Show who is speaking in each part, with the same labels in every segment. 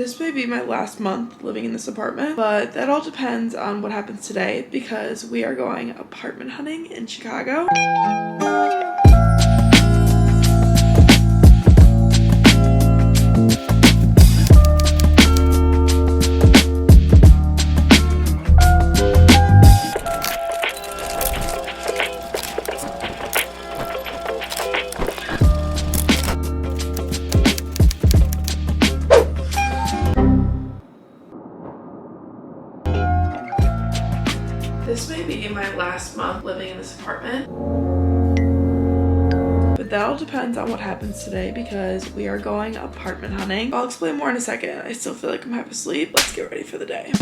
Speaker 1: This may be my last month living in this apartment, but that all depends on what happens today because we are going apartment hunting in Chicago. This may be my last month living in this apartment, but that all depends on what happens today because we are going apartment hunting. I'll explain more in a second. I still feel like I'm half asleep. Let's get ready for the day.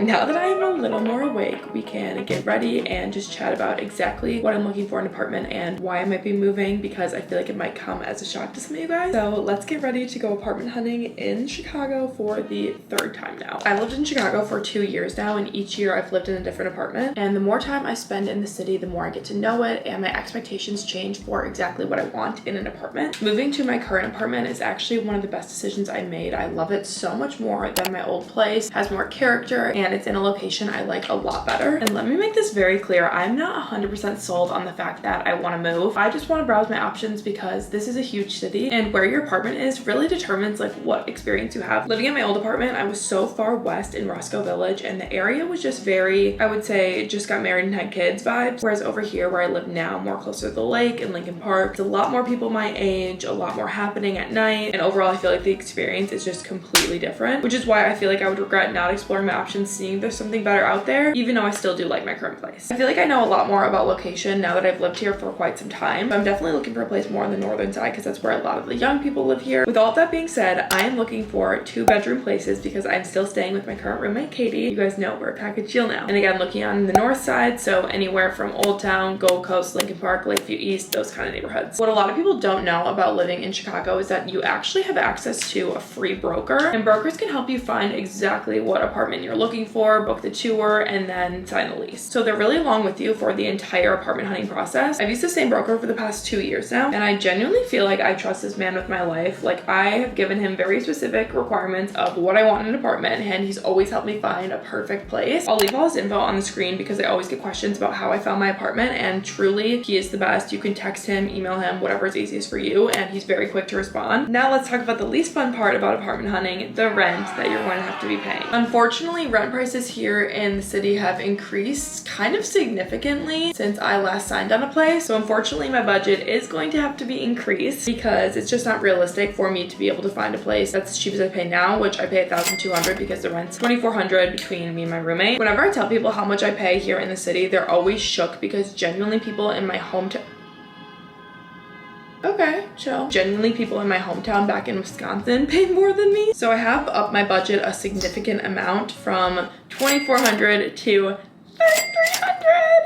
Speaker 1: Now that I am a little more awake, we can get ready and just chat about exactly what I'm looking for in an apartment and why I might be moving because I feel like it might come as a shock to some of you guys. So let's get ready to go apartment hunting in Chicago for the third time now. I lived in Chicago for 2 years now, and each year I've lived in a different apartment. And the more time I spend in the city, the more I get to know it and my expectations change for exactly what I want in an apartment. Moving to my current apartment is actually one of the best decisions I made. I love it so much more than my old place, has more character, and it's in a location I like a lot better. And let me make this very clear, I'm not 100% sold on the fact that I want to move. I just want to browse my options because this is a huge city and where your apartment is really determines like what experience you have. Living in my old apartment, I was so far west in Roscoe Village and the area was just very, I would say, just got married and had kids vibes. Whereas over here where I live now, more closer to the lake in Lincoln Park, it's a lot more people my age, a lot more happening at night, and overall I feel like the experience is just completely different, which is why I feel like I would regret not exploring my options, seeing there's something better out there, even though I still do like my current place. I feel like I know a lot more about location now that I've lived here for quite some time. So I'm definitely looking for a place more on the northern side because that's where a lot of the young people live here. With all of that being said, I am looking for 2-bedroom places because I'm still staying with my current roommate, Katie. You guys know we're a package deal now. And again, looking on the north side, so anywhere from Oldtown, Gold Coast, Lincoln Park, Lakeview East, those kind of neighborhoods. What a lot of people don't know about living in Chicago is that you actually have access to a free broker, and brokers can help you find exactly what apartment you're looking for, book the tour, and then sign the lease. So they're really along with you for the entire apartment hunting process. I've used the same broker for the past 2 years now, and I genuinely feel like I trust this man with my life. Like, I have given him very specific requirements of what I want in an apartment, and he's always helped me find a perfect place. I'll leave all his info on the screen because I always get questions about how I found my apartment, and truly, he is the best. You can text him, email him, whatever is easiest for you, and he's very quick to respond. Now let's talk about the least fun part about apartment hunting, the rent that you're going to have to be paying. Unfortunately, rent prices here in the city have increased kind of significantly since I last signed on a place. So unfortunately, my budget is going to have to be increased because it's just not realistic for me to be able to find a place that's as cheap as I pay now, which I pay $1,200 because the rent's $2,400 between me and my roommate. Whenever I tell people how much I pay here in the city, they're always shook because genuinely people in my hometown, okay, chill. Genuinely, people in my hometown back in Wisconsin pay more than me. So I have upped my budget a significant amount from $2,400 to $300.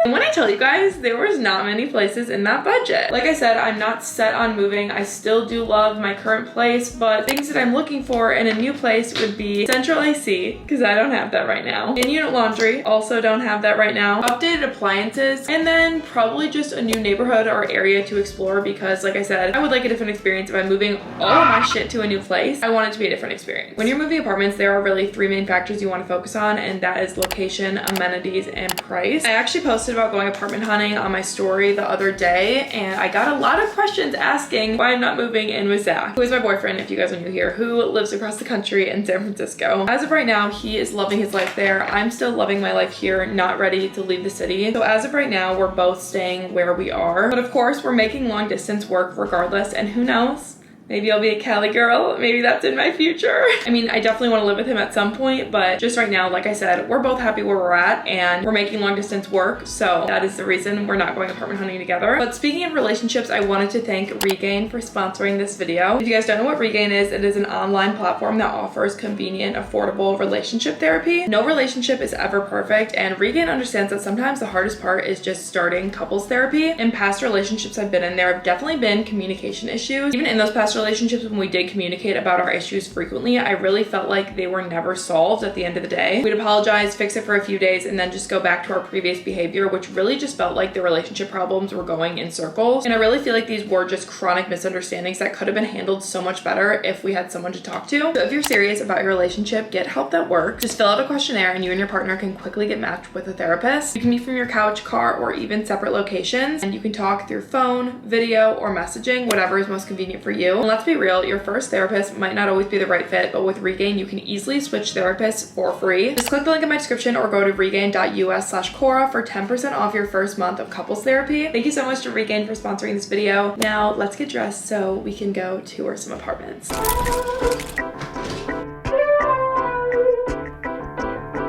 Speaker 1: And when I tell you guys, there was not many places in that budget. Like I said, I'm not set on moving. I still do love my current place, but things that I'm looking for in a new place would be central AC, because I don't have that right now. In-unit laundry, also don't have that right now. Updated appliances, and then probably just a new neighborhood or area to explore because, like I said, I would like a different experience if I'm moving all of my shit to a new place. I want it to be a different experience. When you're moving apartments, there are really 3 main factors you want to focus on, and that is location, amenities, and price. I actually posted about going apartment hunting on my story the other day, and I got a lot of questions asking why I'm not moving in with Zach, who is my boyfriend, if you guys are new here, who lives across the country in San Francisco. As of right now, he is loving his life there. I'm still loving my life here, not ready to leave the city. So as of right now, we're both staying where we are. But of course, we're making long distance work regardless, and who knows? Maybe I'll be a Cali girl. Maybe that's in my future. I mean, I definitely want to live with him at some point, but just right now, like I said, we're both happy where we're at and we're making long distance work. So that is the reason we're not going apartment hunting together. But speaking of relationships, I wanted to thank Regain for sponsoring this video. If you guys don't know what Regain is, it is an online platform that offers convenient, affordable relationship therapy. No relationship is ever perfect, and Regain understands that sometimes the hardest part is just starting couples therapy. In past relationships I've been in, there have definitely been communication issues. Even in those past relationships, when we did communicate about our issues frequently, I really felt like they were never solved at the end of the day. We'd apologize, fix it for a few days, and then just go back to our previous behavior, which really just felt like the relationship problems were going in circles. And I really feel like these were just chronic misunderstandings that could have been handled so much better if we had someone to talk to. So if you're serious about your relationship, get help that works. Just fill out a questionnaire and you and your partner can quickly get matched with a therapist. You can meet from your couch, car, or even separate locations, and you can talk through phone, video, or messaging, whatever is most convenient for you. And let's be real, your first therapist might not always be the right fit, but with Regain, you can easily switch therapists for free. Just click the link in my description or go to regain.us/Cora for 10% off your first month of couples therapy. Thank you so much to Regain for sponsoring this video. Now let's get dressed so we can go tour some apartments.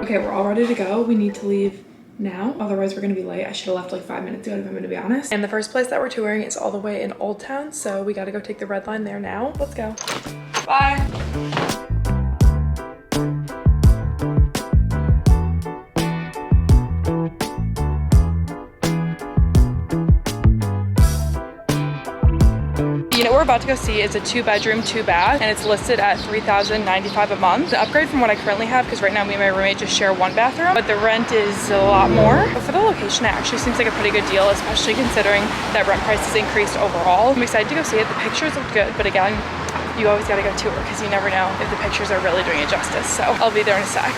Speaker 1: Okay, we're all ready to go. We need to leave now, otherwise we're gonna be late. I should have left like 5 minutes ago if I'm gonna be honest. And the first place that we're touring is all the way in Oldtown, so we gotta go take the red line there now. Let's go. Bye. The unit we're about to go see is a 2-bedroom, 2-bath, and it's listed at $3,095 a month. The upgrade from what I currently have, because right now me and my roommate just share 1 bathroom, but the rent is a lot more. But for the location, it actually seems like a pretty good deal, especially considering that rent price has increased overall. I'm excited to go see it. The pictures look good, but again, you always gotta go tour because you never know if the pictures are really doing it justice. So I'll be there in a sec.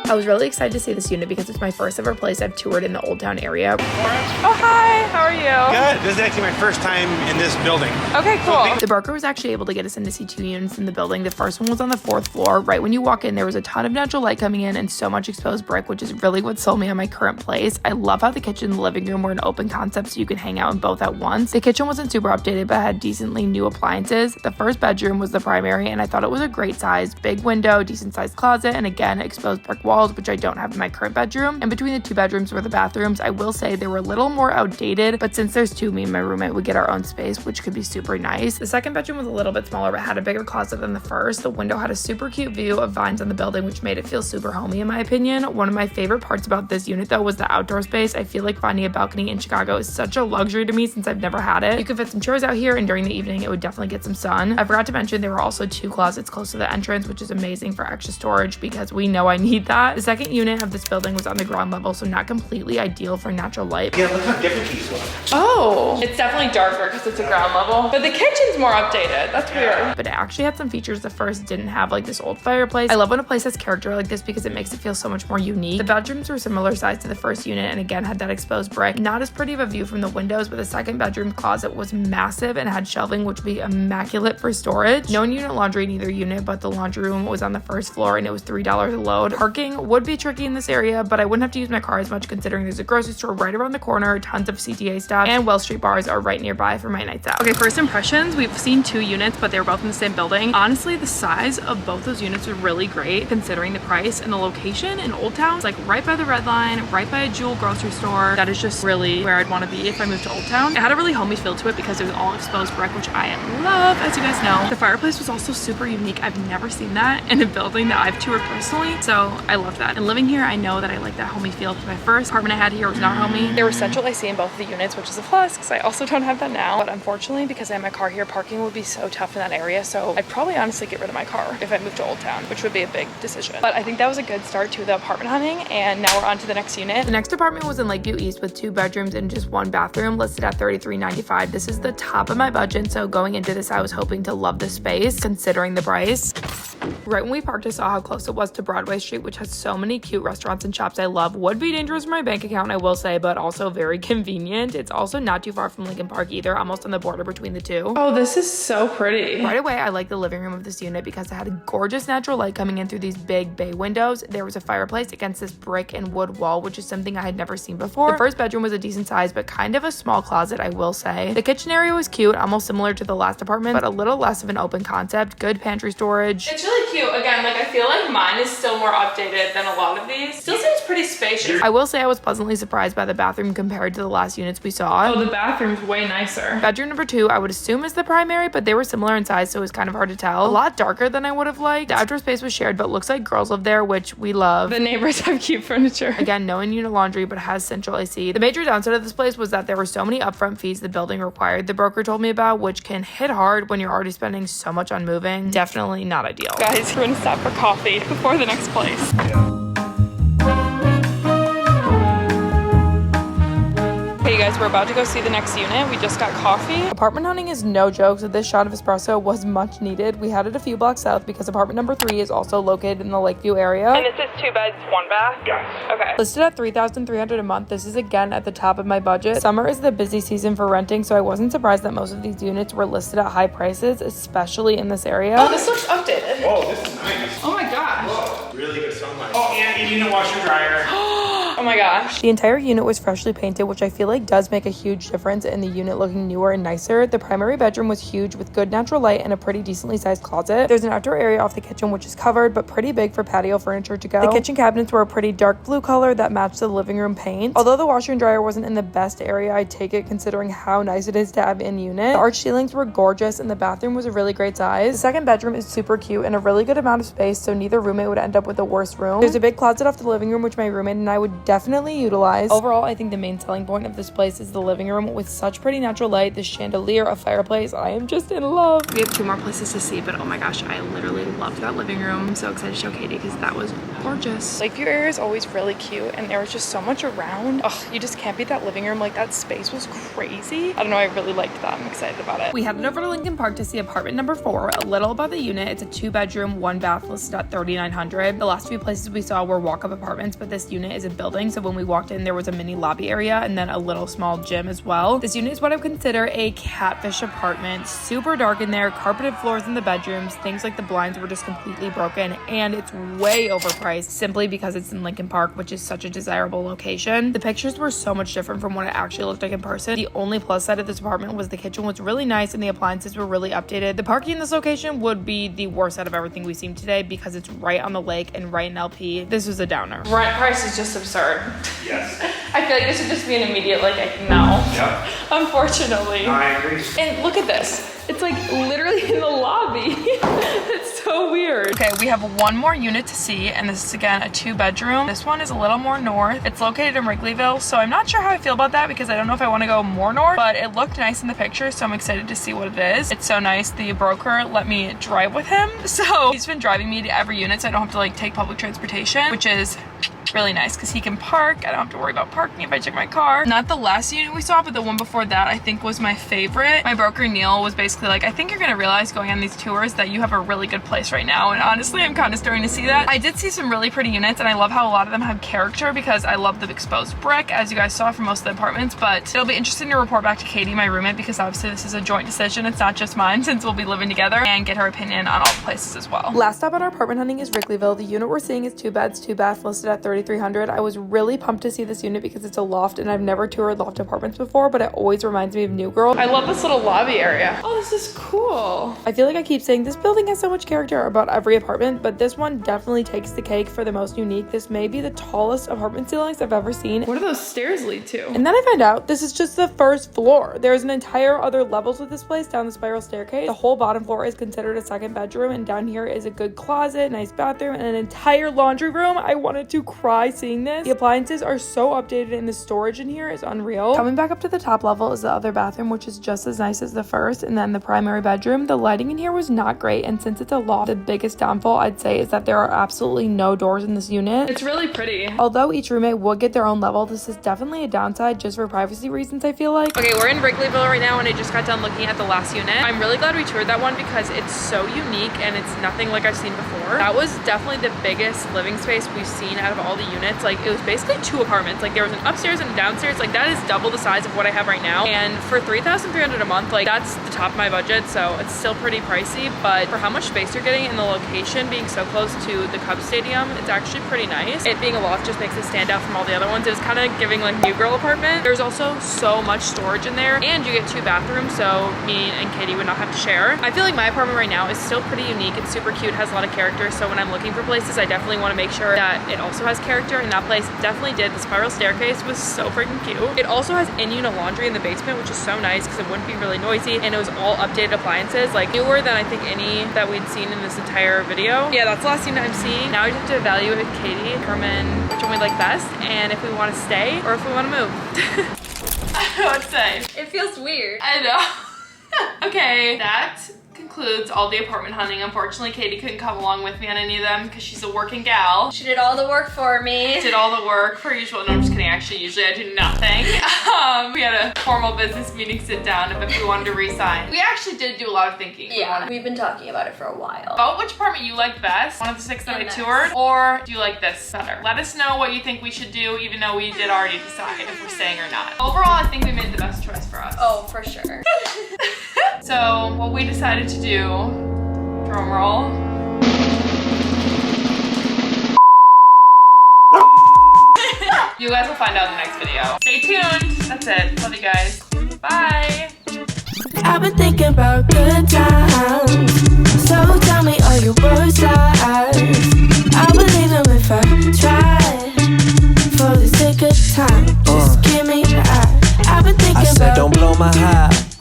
Speaker 1: I was really excited to see this unit because it's my first ever place I've toured in the Oldtown area. Oh, hi, how are you?
Speaker 2: Good, this is actually my first time in this building.
Speaker 1: Okay, cool. The broker was actually able to get us in to see 2 units in the building. The first one was on the 4th floor. Right when you walk in, there was a ton of natural light coming in and so much exposed brick, which is really what sold me on my current place. I love how the kitchen and the living room were an open concept so you can hang out in both at once. The kitchen wasn't super updated, but had decently new appliances. The first bedroom was the primary, and I thought it was a great size. Big window, decent sized closet, and again, exposed brick walls, which I don't have in my current bedroom. And between the 2 bedrooms were the bathrooms. I will say they were a little more outdated, but since there's 2, me and my roommate would get our own space, which could be super nice. The second bedroom was a little bit smaller, but had a bigger closet than the first. The window had a super cute view of vines on the building, which made it feel super homey in my opinion. One of my favorite parts about this unit though was the outdoor space. I feel like finding a balcony in Chicago is such a luxury to me since I've never had it. You could fit some chairs out here, and during the evening it would definitely get some sun. I forgot to mention there were also 2 closets close to the entrance, which is amazing for extra storage because we know I need that. The second unit of this building was on the ground level, so not completely ideal for natural light.
Speaker 2: Yeah, look how different these look.
Speaker 1: Oh, it's definitely darker because it's a ground level, but the kitchen's more updated. That's weird. But it actually had some features the first didn't have, like this old fireplace. I love when a place has character like this because it makes it feel so much more unique. The bedrooms were similar size to the first unit and again had that exposed brick. Not as pretty of a view from the windows, but the second bedroom closet was massive and had shelving, which would be immaculate for storage. No unit laundry in either unit, but the laundry room was on the first floor and it was $3 a load. Parking would be tricky in this area, but I wouldn't have to use my car as much considering there's a grocery store right around the corner, tons of CTA stuff, and Wells Street bars are right nearby for my nights out. Okay, first impressions, we've seen 2 units, but they were both in the same building. Honestly, the size of both those units are really great considering the price, and the location in Oldtown. It's like right by the red line, right by a Jewel grocery store. That is just really where I'd want to be if I moved to Oldtown. It had a really homey feel to it because it was all exposed brick, which I love, as you guys know. The fireplace was also super unique. I've never seen that in a building that I've toured personally, so I love that. And living here, I know that I like that homey feel. My first apartment I had here was not homey. There was central AC in both of the units, which is a plus because I also don't have that now. But unfortunately, because I have my car here, parking would be so tough in that area. So I'd probably honestly get rid of my car if I moved to Oldtown, which would be a big decision. But I think that was a good start to the apartment hunting, and now we're on to the next unit. The next apartment was in Lakeview East with 2 bedrooms and just 1 bathroom, listed at $33.95. This is the top of my budget, so going into this, I was hoping to love the space considering the price. Right when we parked, I saw how close it was to Broadway Street, which has so many cute restaurants and shops I love. Would be dangerous for my bank account, I will say, but also very convenient. It's also not too far from Lincoln Park either, almost on the border between the two. Oh, this is so pretty. Right away, I like the living room of this unit because it had a gorgeous natural light coming in through these big bay windows. There was a fireplace against this brick and wood wall, which is something I had never seen before. The first bedroom was a decent size, but kind of a small closet, I will say. The kitchen area was cute, almost similar to the last apartment, but a little less of an open concept. Good pantry storage. It's really cute. Again, like I feel like mine is still more updated than a lot of these. Still seems pretty spacious. I will say I was pleasantly surprised by the bathroom compared to the last units we saw. Oh, the bathroom's way nicer. Bedroom number 2, I would assume is the primary, but they were similar in size, so it was kind of hard to tell. A lot darker than I would have liked. The outdoor space was shared, but looks like girls live there, which we love. The neighbors have cute furniture. Again, no in-unit laundry, but has central AC. The major downside of this place was that there were so many upfront fees the building required, the broker told me about, which can hit hard when you're already spending so much on moving. Definitely not ideal. Guys, we're gonna stop for coffee before the next place. Hey guys, we're about to go see the next unit. We just got coffee. Apartment hunting is no joke, so this shot of espresso was much needed. We had it a few blocks south because apartment number 3 is also located in the Lakeview area. And this is 2 beds, 1 bath? Yes. Okay. Listed at $3,300 a month. This is again at the top of my budget. Summer is the busy season for renting, so I wasn't surprised that most of these units were listed at high prices, especially in this area. Oh, this looks updated.
Speaker 2: Oh, this is nice.
Speaker 1: Oh my gosh.
Speaker 2: Whoa, really good sunlight. Oh, and unit washer dryer.
Speaker 1: Oh my gosh. The entire unit was freshly painted, which I feel like does make a huge difference in the unit looking newer and nicer. The primary bedroom was huge with good natural light and a pretty decently sized closet. There's an outdoor area off the kitchen, which is covered, but pretty big for patio furniture to go. The kitchen cabinets were a pretty dark blue color that matched the living room paint. Although the washer and dryer wasn't in the best area, I take it considering how nice it is to have in unit. The arched ceilings were gorgeous and the bathroom was a really great size. The second bedroom is super cute and a really good amount of space, so neither roommate would end up with the worst room. There's a big closet off the living room, which my roommate and I would definitely utilize. Overall, I think the main selling point of this place is the living room with such pretty natural light, the chandelier, a fireplace. I am just in love. We have 2 more places to see, but oh my gosh, I literally loved that living room. I'm so excited to show Katie because that was gorgeous. Lakeview area is always really cute and there was just so much around. Oh, you just can't beat that living room. Like that space was crazy. I don't know, I really liked that. I'm excited about it. We headed over to Lincoln Park to see apartment number 4. A little about the unit. It's a 2 bedroom, 1 bath listed at $3,900. The last few places we saw were walk-up apartments, but this unit is a building, so when we walked in, there was a mini lobby area and then a little small gym as well. This unit is what I would consider a catfish apartment. Super dark in there, carpeted floors in the bedrooms, things like the blinds were just completely broken, and it's way overpriced simply because it's in Lincoln Park, which is such a desirable location. The pictures were so much different from what it actually looked like in person. The only plus side of this apartment was the kitchen was really nice and the appliances were really updated. The parking in this location would be the worst out of everything we've seen today because it's right on the lake and right in LP. This was a downer. Rent price is just absurd.
Speaker 2: Yes.
Speaker 1: I feel like this would just be an immediate like no.
Speaker 2: Yep.
Speaker 1: Unfortunately.
Speaker 2: No, I agree.
Speaker 1: And look at this. It's like literally in the lobby. It's so weird. Okay, we have 1 more unit to see, and this is again a 2 bedroom. This one is a little more north. It's located in Wrigleyville, so I'm not sure how I feel about that because I don't know if I want to go more north, but it looked nice in the picture, so I'm excited to see what it is. It's so nice. The broker let me drive with him, so he's been driving me to every unit, so I don't have to like take public transportation, which is really nice because he can park. I don't have to worry about parking if I check my car. Not the last unit we saw, but the one before that I think was my favorite. My broker Neil was basically like, I think you're gonna realize going on these tours that you have a really good place right now, and honestly I'm kind of starting to see that. I did see some really pretty units and I love how a lot of them have character because I love the exposed brick as you guys saw from most of the apartments, but it'll be interesting to report back to Katie, my roommate, because obviously this is a joint decision. It's not just mine since we'll be living together, and get her opinion on all the places as well. Last stop on our apartment hunting is Wrigleyville. The unit we're seeing is 2 beds, 2 bath listed at $3,300. I was really pumped to see this unit because it's a loft and I've never toured loft apartments before, but it always reminds me of New Girl. I love this little lobby area. Oh, this is cool. I feel like I keep saying this building has so much character about every apartment, but this one definitely takes the cake for the most unique. This may be the tallest apartment ceilings I've ever seen. Where do those stairs lead to? And then I find out this is just the first floor. There's an entire other level to this place down the spiral staircase. The whole bottom floor is considered a 2nd bedroom, and down here is a good closet, nice bathroom, and an entire laundry room. I wanted to cry. cry seeing this. The appliances are so updated and the storage in here is unreal. Coming back up to the top level is the other bathroom, which is just as nice as the first, and then the primary bedroom. The lighting in here was not great, and since it's a loft, the biggest downfall I'd say is that there are absolutely no doors in this unit. It's really pretty. Although each roommate would get their own level, this is definitely a downside just for privacy reasons, I feel like. Okay, we're in Wrigleyville right now, and I just got done looking at the last unit. I'm really glad we toured that one because it's so unique and it's nothing like I've seen before. That was definitely the biggest living space we've seen out of all the units. Like, it was basically 2 apartments. Like, there was an upstairs and a downstairs. Like, that is double the size of what I have right now. And for $3,300 a month, like, that's the top of my budget, so it's still pretty pricey, but for how much space you're getting and the location being so close to the Cubs Stadium, it's actually pretty nice. It being a loft just makes it stand out from all the other ones. It was kind of giving like new girl apartment. There's also so much storage in there, and you get 2 bathrooms, so me and Katie would not have to share. I feel like my apartment right now is still pretty unique. It's super cute, has a lot of character, so when I'm looking for places, I definitely want to make sure that it also has character, and that place definitely did. The spiral staircase was so freaking cute. It also has in-unit laundry in the basement, which is so nice because it wouldn't be really noisy, and it was all updated appliances, like newer than I think any that we'd seen in this entire video. Yeah, that's the last unit I'm seeing. Now I just have to evaluate with Katie, determine which one we like best, and if we want to stay or if we want to move. I don't know what to say.
Speaker 3: It feels weird.
Speaker 1: I know. Okay, that concludes all the apartment hunting. Unfortunately, Katie couldn't come along with me on any of them because she's a working gal.
Speaker 3: She did all the work for me.
Speaker 1: Did all the work per usual. No, I'm just kidding. Actually, usually I do nothing. We had a formal business meeting sit down if we wanted to re-sign. We actually did do a lot of thinking.
Speaker 3: Yeah, we've been talking about it for a while.
Speaker 1: About which apartment you like best, one of the 6 that I toured, or do you like this better? Let us know what you think we should do, even though we did already decide if we're staying or not. Overall, I think we made the best choice for us.
Speaker 3: Oh, for sure.
Speaker 1: So what we decided to do, drum roll. You guys will find out in the next video. Stay tuned. That's it. Love you guys. Bye.
Speaker 4: I've been thinking about good times, so tell me all your worst lies. I believe them if I try, for the sake of time. Just give me the eye. I've been thinking
Speaker 5: I said don't blow my high.